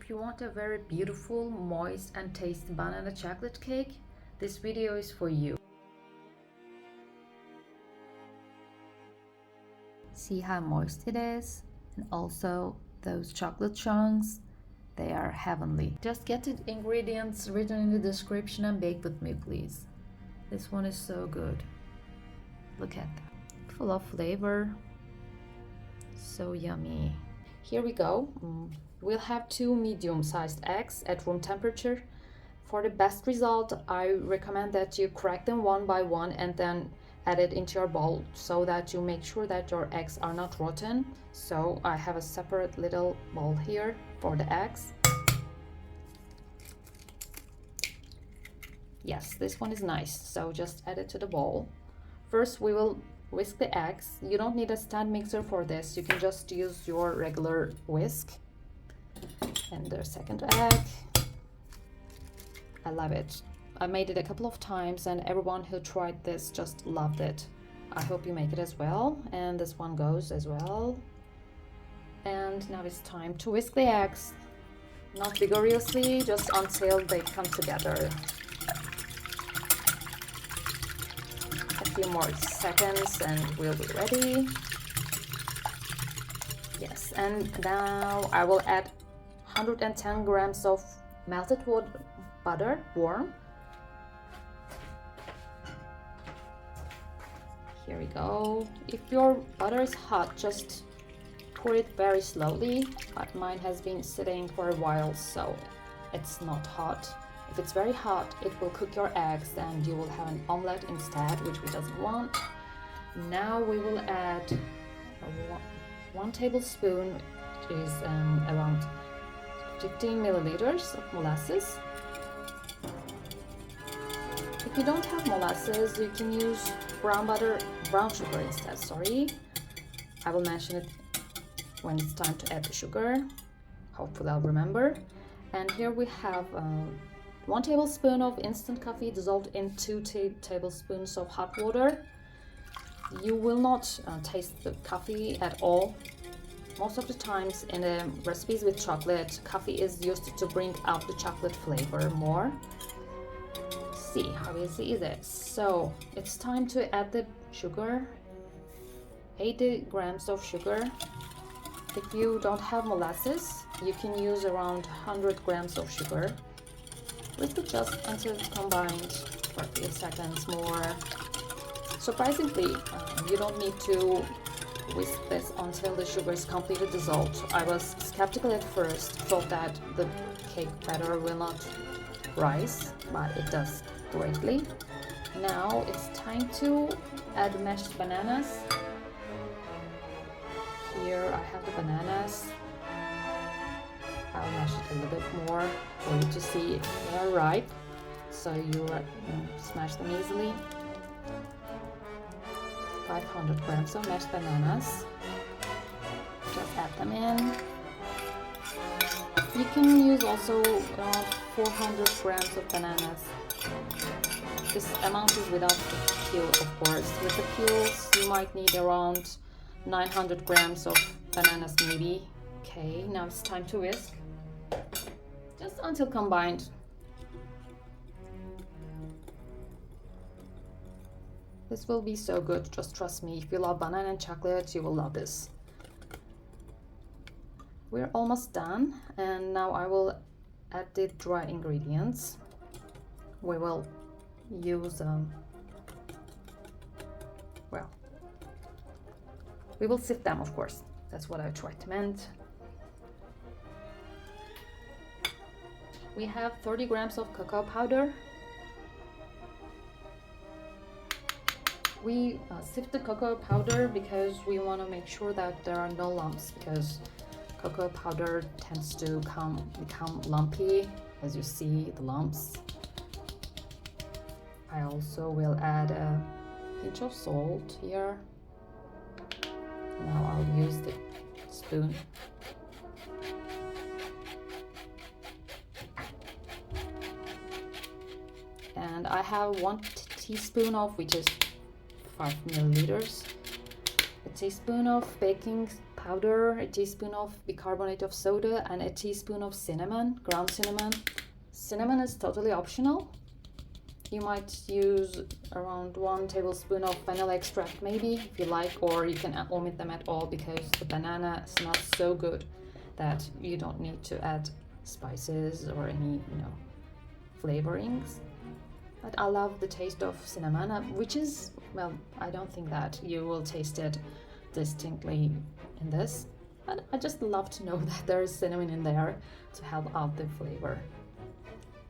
If you want a very beautiful, moist and tasty banana chocolate cake, this video is for you. See how moist it is, and also those chocolate chunks, they are heavenly. Just get the ingredients written in the description and bake with me, please. This one is so good. Look at that, full of flavor, so yummy. Here we go. We'll have 2 medium-sized eggs at room temperature. For the best result, I recommend that you crack them one by one and then add it into your bowl so that you make sure that your eggs are not rotten. So I have a separate little bowl here for the eggs. Yes, this one is nice, so just add it to the bowl. First we will whisk the eggs. You don't need a stand mixer for this, you can just use your regular whisk. And the second egg, I love it. I made it a couple of times and everyone who tried this just loved it. I hope you make it as well. And this one goes as well. And now it's time to whisk the eggs. Not vigorously, just until they come together. A few more seconds and we'll be ready. Yes, and now I will add 110 grams of melted butter, warm. Here we go. If your butter is hot, just pour it very slowly, but mine has been sitting for a while, so it's not hot. If it's very hot, it will cook your eggs and you will have an omelette instead, which we doesn't want. Now we will add 1 tablespoon, which is around 15 milliliters of molasses. If you don't have molasses, you can use brown sugar instead, sorry. I will mention it when it's time to add the sugar. Hopefully I'll remember. And here we have 1 tablespoon of instant coffee dissolved in 2 tablespoons of hot water. You will not taste the coffee at all. Most of the times in the recipes with chocolate, coffee is used to bring out the chocolate flavor more. See how easy is it? So it's time to add the sugar. 80 grams of sugar. If you don't have molasses, you can use around 100 grams of sugar. Whisk it just until it's combined for a few seconds more. Surprisingly, you don't need to whisk this until the sugar is completely dissolved. I was skeptical at first, thought that the cake batter will not rise, but it does greatly. Now it's time to add mashed bananas. Here I have the bananas. I'll mash it a little bit more for you to see if they are ripe, so you smash them easily. 500 grams of mashed bananas. Just add them in. You can use also 400 grams of bananas. This amount is without the peel, of course. With the peels, you might need around 900 grams of bananas maybe. Okay, now it's time to whisk. Just until combined. This will be so good, just trust me. If you love banana and chocolate, you will love this. We're almost done, and now I will add the dry ingredients. We will use we will sift them, of course. That's what I tried to mean. We have 30 grams of cocoa powder. We sift the cocoa powder because we want to make sure that there are no lumps, because cocoa powder tends to become lumpy, as you see the lumps. I also will add a pinch of salt here. Now I'll use the spoon. And I have 1 teaspoon of, which is 5 milliliters, a teaspoon of baking powder, a teaspoon of bicarbonate of soda, and a teaspoon of cinnamon, ground cinnamon. Cinnamon is totally optional. You might use around 1 tablespoon of vanilla extract maybe if you like, or you can omit them at all because the banana smells so good that you don't need to add spices or any, flavorings. But I love the taste of cinnamon, which is, well, I don't think that you will taste it distinctly in this, but I just love to know that there is cinnamon in there to help out the flavor.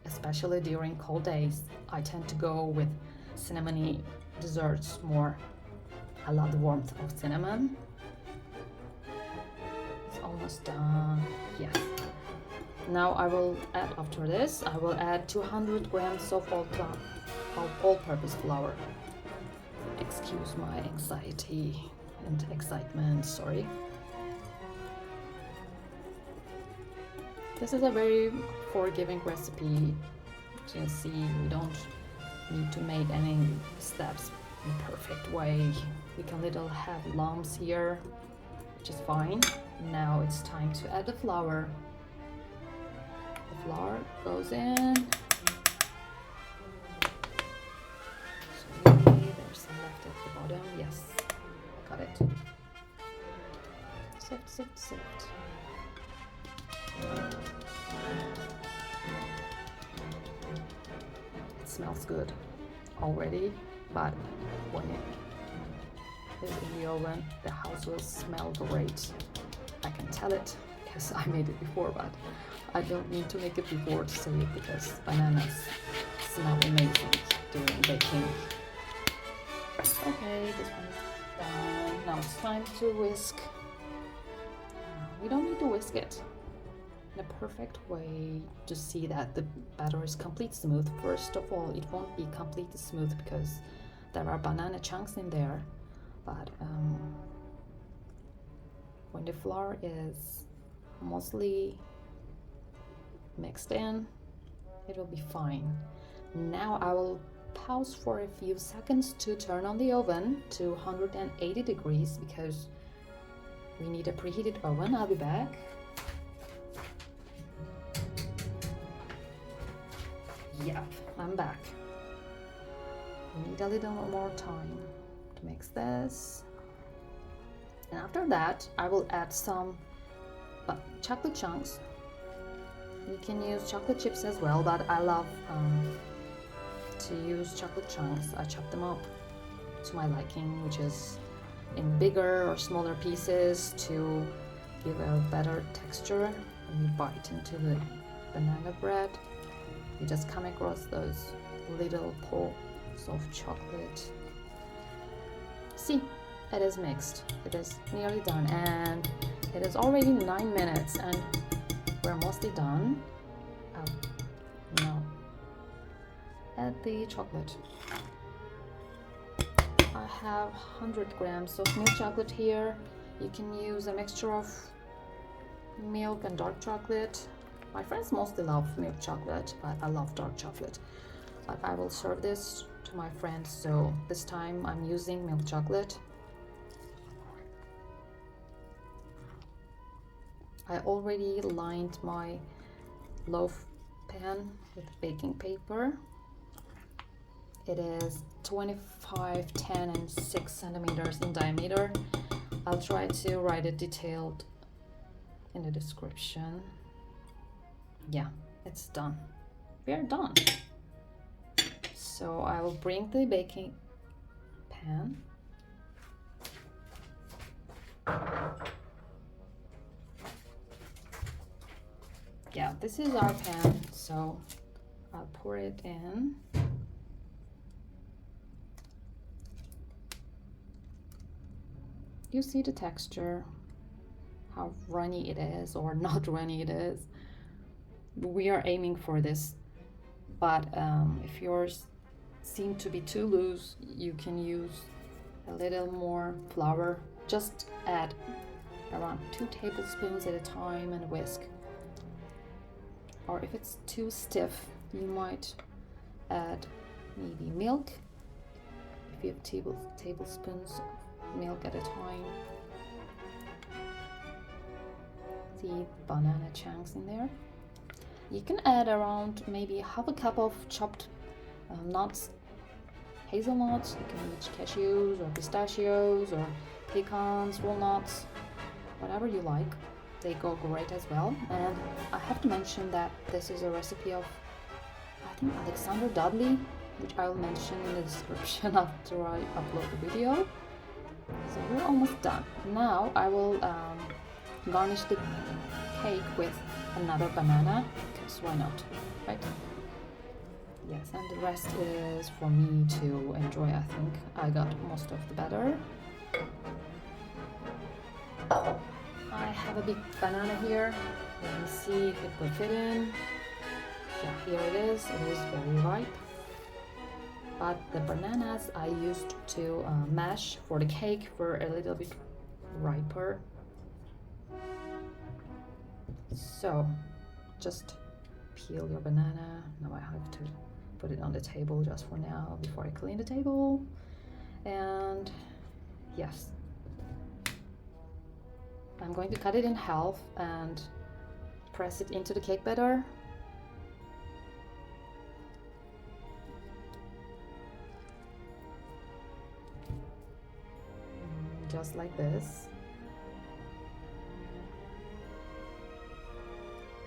Especially during cold days, I tend to go with cinnamony desserts more. I love the warmth of cinnamon. It's almost done. Yes. Now I will add, after this, I will add 200 grams of all-purpose flour. Excuse my anxiety and excitement, sorry. This is a very forgiving recipe. As you can see, we don't need to make any steps in a perfect way. We can little have lumps here, which is fine. Now it's time to add the flour. The flour goes in. Sorry, there's some left at the bottom. Yes, got it. Sift, sift, sift. It smells good already, but when it is in the oven, the house will smell great. I can tell it because I made it before, but I don't need to make it before to say it because bananas smell amazing during baking. Okay, this one is done. Now it's time to whisk. We don't need to whisk it in a perfect way to see that the batter is completely smooth. First of all, it won't be completely smooth because there are banana chunks in there, but when the flour is mostly mixed in, it will be fine. Now I will pause for a few seconds to turn on the oven to 180 degrees because we need a preheated oven. I'll be back. Yep, I'm back. We need a little more time to mix this. And after that, I will add some chocolate chunks. You can use chocolate chips as well, but I love to use chocolate chunks. I chop them up to my liking, which is in bigger or smaller pieces to give a better texture. When you bite into the banana bread, you just come across those little pulps of chocolate. See, it is mixed. It is nearly done, and it is already 9 minutes, and we're mostly done. Now add the chocolate. I have 100 grams of milk chocolate here. You can use a mixture of milk and dark chocolate. My friends mostly love milk chocolate, but I love dark chocolate. But I will serve this to my friends, so this time I'm using milk chocolate. I already lined my loaf pan with baking paper. It is 25, 10, and 6 centimeters in diameter. I'll try to write it detailed in the description. Yeah, it's done. We are done. So I will bring the baking pan. Yeah, this is our pan, so I'll pour it in. You see the texture, how runny it is or not runny it is. We are aiming for this, but if yours seem to be too loose, you can use a little more flour. Just add around 2 tablespoons at a time and whisk. Or if it's too stiff, you might add maybe milk. If you have tablespoons of milk at a time. the banana chunks in there. You can add around maybe half a cup of chopped nuts, hazelnuts. You can use cashews or pistachios or pecans, walnuts, whatever you like. They go great as well. And I have to mention that this is a recipe of, I think, Alexander Dudley, which I will mention in the description after I upload the video. So we're almost done. Now I will garnish the cake with another banana, because why not, right? Yes, and the rest is for me to enjoy. I think I got most of the batter. I have a big banana here. Let me see if it will fit in. Yeah, here it is. It is very ripe. But the bananas I used to mash for the cake were a little bit riper. So just peel your banana. Now I have to put it on the table just for now before I clean the table. And yes, I'm going to cut it in half and press it into the cake batter. Just like this.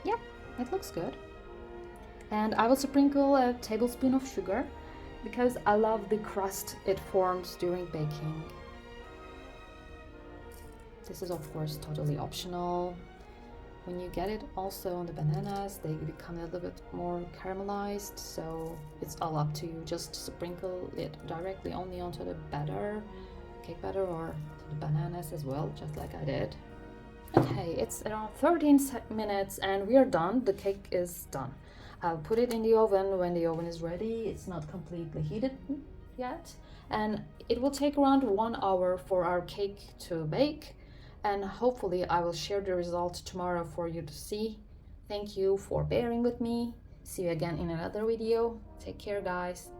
Yep, it looks good. And I will sprinkle a tablespoon of sugar because I love the crust it forms during baking. This is of course totally optional. When you get it also on the bananas, they become a little bit more caramelized, so it's all up to you. Just sprinkle it directly only onto the batter, cake batter, or to the bananas as well, just like I did. Okay, it's around 13 minutes and we are done. The cake is done. I'll put it in the oven when the oven is ready. It's not completely heated yet, and it will take around 1 hour for our cake to bake, and hopefully I will share the results tomorrow for you to see. Thank you for bearing with me. See you again in another video. Take care, guys.